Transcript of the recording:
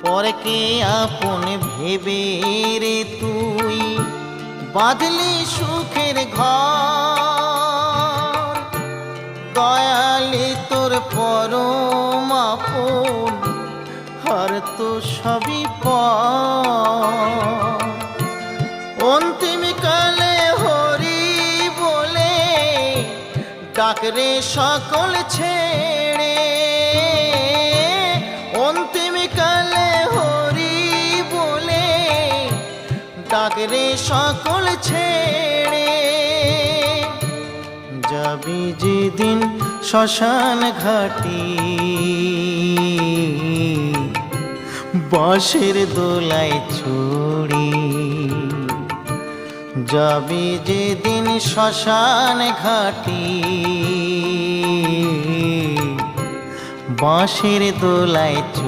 পরকে আপন ভেবে রে তুই বাঁধলি সুখের ঘর। দয়ালি তোর পরম আপন, আর তো সবই পর। অন্তিম কালে হরি বলে ডাকরে সকল ছেড়ে। অন্তিম কালে হরি বলে ডাকরে সকল ছেড়ে। যাবি যেদিন শ্মশান ঘাটি, বাঁশের দোলায় ছড়ি। যাবি যেদিন শ্মশান ঘাটি, বাঁশের দোলায় ছড়ি।